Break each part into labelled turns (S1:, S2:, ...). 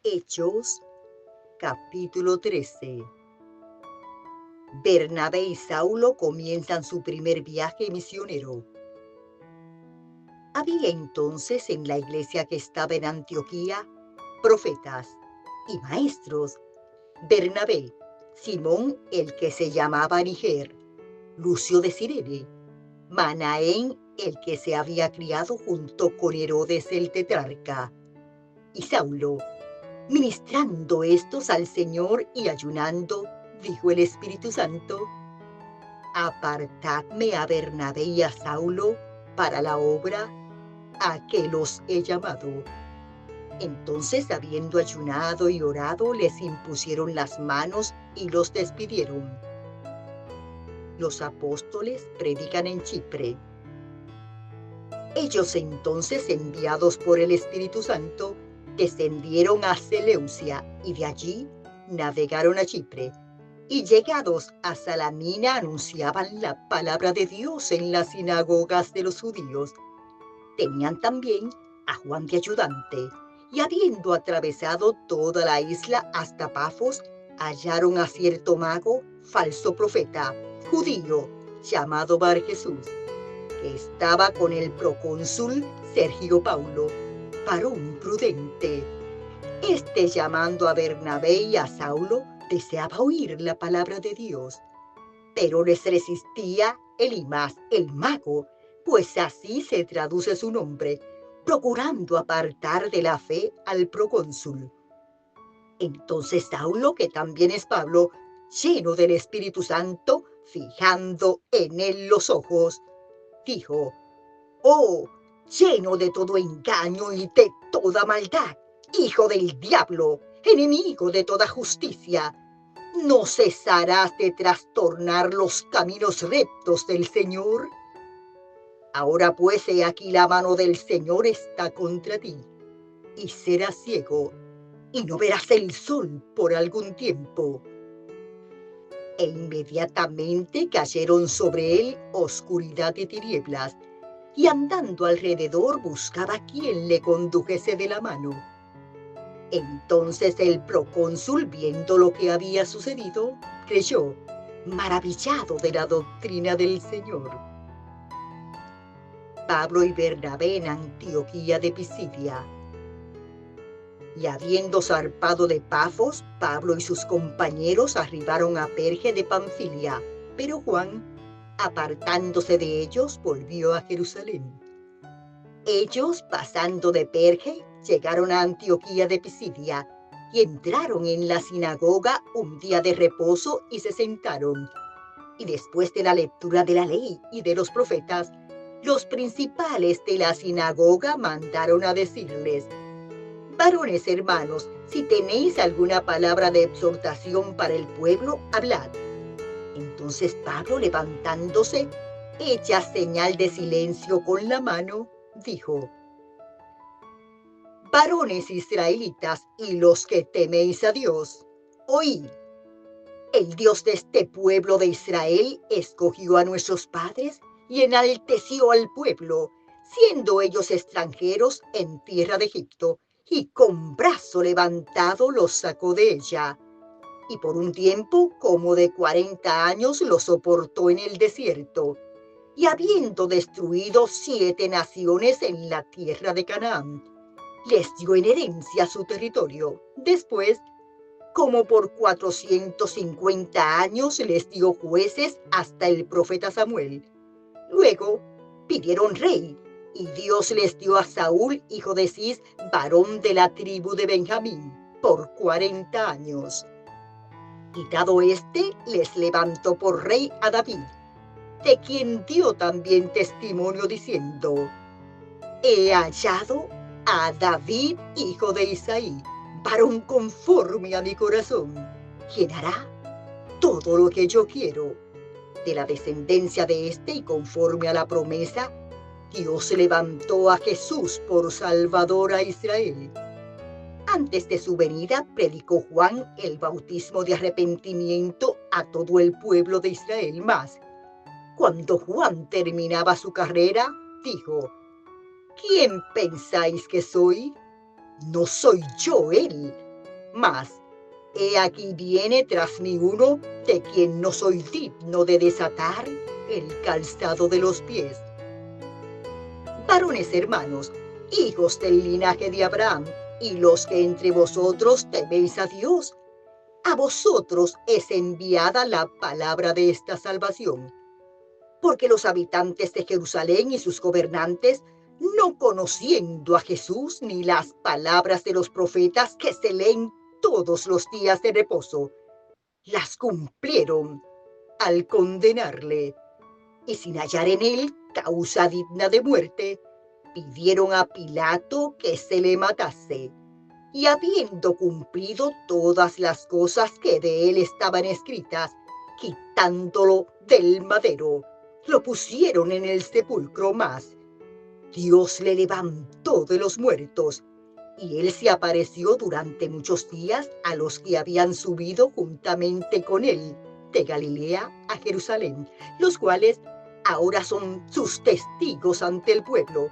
S1: Hechos, capítulo 13. Bernabé y Saulo comienzan su primer viaje misionero. Había entonces en la iglesia que estaba en Antioquía profetas y maestros: Bernabé, Simón el que se llamaba Niger, Lucio de Cirene, Manaén el que se había criado junto con Herodes el tetrarca, y Saulo. Ministrando estos al Señor y ayunando, dijo el Espíritu Santo: apartadme a Bernabé y a Saulo para la obra a que los he llamado. Entonces, habiendo ayunado y orado, les impusieron las manos y los despidieron. Los apóstoles predican en Chipre. Ellos entonces, enviados por el Espíritu Santo, descendieron a Seleucia y de allí navegaron a Chipre, y llegados a Salamina anunciaban la palabra de Dios en las sinagogas de los judíos. Tenían también a Juan de ayudante, y habiendo atravesado toda la isla hasta Pafos, hallaron a cierto mago, falso profeta, judío, llamado Bar Jesús, que estaba con el procónsul Sergio Paulo, varón prudente. Este, llamando a Bernabé y a Saulo, deseaba oír la palabra de Dios, pero les resistía Elimas, el mago, pues así se traduce su nombre, procurando apartar de la fe al procónsul. Entonces Saulo, que también es Pablo, lleno del Espíritu Santo, fijando en él los ojos, dijo: oh, lleno de todo engaño y de toda maldad, hijo del diablo, enemigo de toda justicia, ¿no cesarás de trastornar los caminos rectos del Señor? Ahora pues, he aquí la mano del Señor está contra ti, y serás ciego, y no verás el sol por algún tiempo. E inmediatamente cayeron sobre él oscuridad y tinieblas, y andando alrededor buscaba quien le condujese de la mano. Entonces el procónsul, viendo lo que había sucedido, creyó, maravillado de la doctrina del Señor. Pablo y Bernabé en Antioquía de Pisidia. Y habiendo zarpado de Pafos, Pablo y sus compañeros arribaron a Perge de Panfilia, pero Juan, apartándose de ellos, volvió a Jerusalén. Ellos, pasando de Perge, llegaron a Antioquía de Pisidia y entraron en la sinagoga un día de reposo y se sentaron. Y después de la lectura de la ley y de los profetas, los principales de la sinagoga mandaron a decirles: varones hermanos, si tenéis alguna palabra de exhortación para el pueblo, hablad. Entonces Pablo, levantándose, hecha señal de silencio con la mano, dijo: varones israelitas y los que teméis a Dios, oíd. El Dios de este pueblo de Israel escogió a nuestros padres y enalteció al pueblo, siendo ellos extranjeros en tierra de Egipto, y con brazo levantado los sacó de ella. Y por un tiempo como de 40 años los soportó en el desierto, y habiendo destruido 7 naciones en la tierra de Canaán, les dio en herencia su territorio. Después, como por 450 años, les dio jueces hasta el profeta Samuel. Luego pidieron rey, y Dios les dio a Saúl, hijo de Cis, varón de la tribu de Benjamín, por 40 años. Y dado este, les levantó por rey a David, de quien dio también testimonio diciendo: he hallado a David, hijo de Isaí, varón conforme a mi corazón, quien hará todo lo que yo quiero. De la descendencia de este y conforme a la promesa, Dios levantó a Jesús por Salvador a Israel. Antes de su venida, predicó Juan el bautismo de arrepentimiento a todo el pueblo de Israel. Mas, cuando Juan terminaba su carrera, dijo: ¿quién pensáis que soy? No soy yo él. Mas, he aquí viene tras mí uno de quien no soy digno de desatar el calzado de los pies. Varones hermanos, hijos del linaje de Abraham, y los que entre vosotros teméis a Dios, a vosotros es enviada la palabra de esta salvación. Porque los habitantes de Jerusalén y sus gobernantes, no conociendo a Jesús ni las palabras de los profetas que se leen todos los días de reposo, las cumplieron al condenarle, y sin hallar en él causa digna de muerte, pidieron a Pilato que se le matase. Y habiendo cumplido todas las cosas que de él estaban escritas, quitándolo del madero, lo pusieron en el sepulcro. Mas Dios le levantó de los muertos, y él se apareció durante muchos días a los que habían subido juntamente con él de Galilea a Jerusalén, los cuales ahora son sus testigos ante el pueblo.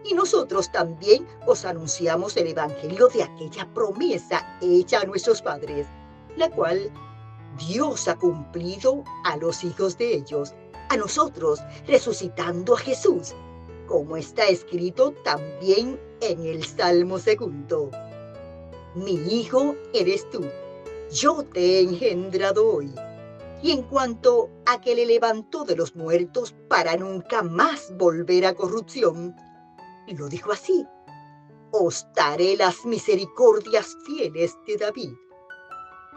S1: Y nosotros también os anunciamos el evangelio de aquella promesa hecha a nuestros padres, la cual Dios ha cumplido a los hijos de ellos, a nosotros, resucitando a Jesús, como está escrito también en el Salmo 2. Mi hijo eres tú, yo te he engendrado hoy. Y en cuanto a que le levantó de los muertos para nunca más volver a corrupción, lo dijo así: os daré las misericordias fieles de David.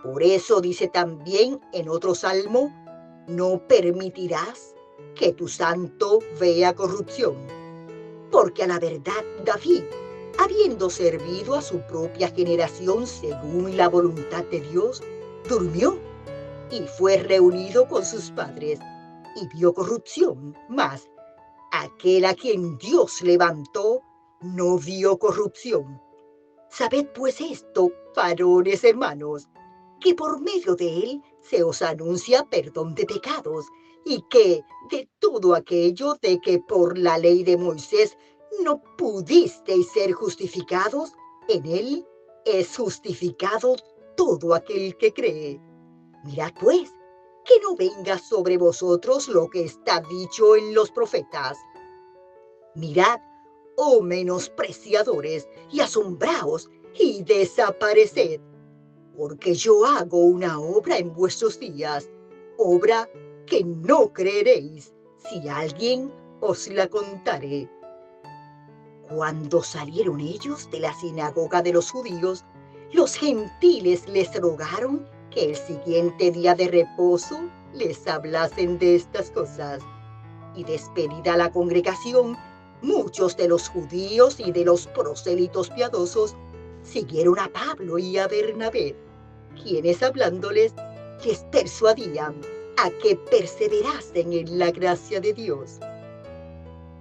S1: Por eso dice también en otro salmo: no permitirás que tu santo vea corrupción. Porque a la verdad David, habiendo servido a su propia generación según la voluntad de Dios, durmió y fue reunido con sus padres y vio corrupción. Mas aquel a quien Dios levantó no vio corrupción. Sabed pues esto, varones hermanos, que por medio de él se os anuncia perdón de pecados, y que de todo aquello de que por la ley de Moisés no pudisteis ser justificados, en él es justificado todo aquel que cree. Mirad pues, que no venga sobre vosotros lo que está dicho en los profetas. Mirad, oh menospreciadores, y asombraos, y desapareced, porque yo hago una obra en vuestros días, obra que no creeréis, si alguien os la contare. Cuando salieron ellos de la sinagoga de los judíos, los gentiles les rogaron que el siguiente día de reposo les hablasen de estas cosas. Y despedida la congregación, muchos de los judíos y de los prosélitos piadosos siguieron a Pablo y a Bernabé, quienes hablándoles les persuadían a que perseverasen en la gracia de Dios.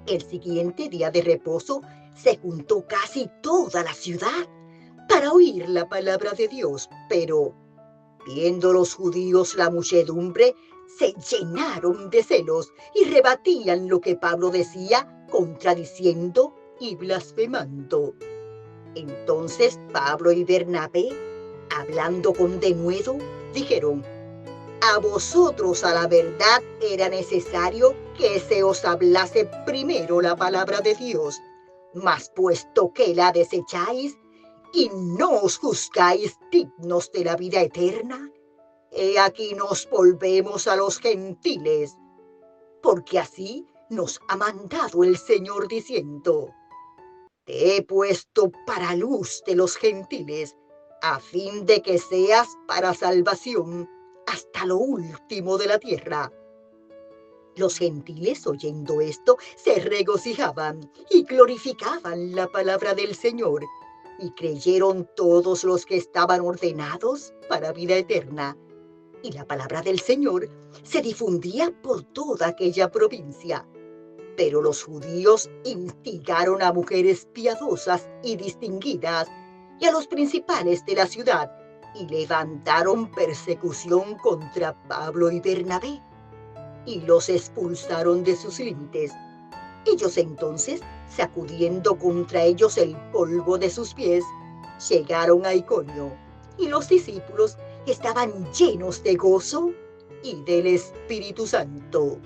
S1: El siguiente día de reposo se juntó casi toda la ciudad para oír la palabra de Dios, pero viendo los judíos la muchedumbre, se llenaron de celos y rebatían lo que Pablo decía, contradiciendo y blasfemando. Entonces Pablo y Bernabé, hablando con denuedo, dijeron: a vosotros a la verdad era necesario que se os hablase primero la palabra de Dios, mas puesto que la desecháis y no os juzgáis dignos de la vida eterna, he aquí nos volvemos a los gentiles, porque así nos ha mandado el Señor diciendo: te he puesto para luz de los gentiles, a fin de que seas para salvación hasta lo último de la tierra. Los gentiles, oyendo esto, se regocijaban y glorificaban la palabra del Señor, y creyeron todos los que estaban ordenados para vida eterna. Y la palabra del Señor se difundía por toda aquella provincia. Pero los judíos instigaron a mujeres piadosas y distinguidas y a los principales de la ciudad, y levantaron persecución contra Pablo y Bernabé, y los expulsaron de sus límites. Ellos entonces, sacudiendo contra ellos el polvo de sus pies, llegaron a Iconio, y los discípulos estaban llenos de gozo y del Espíritu Santo.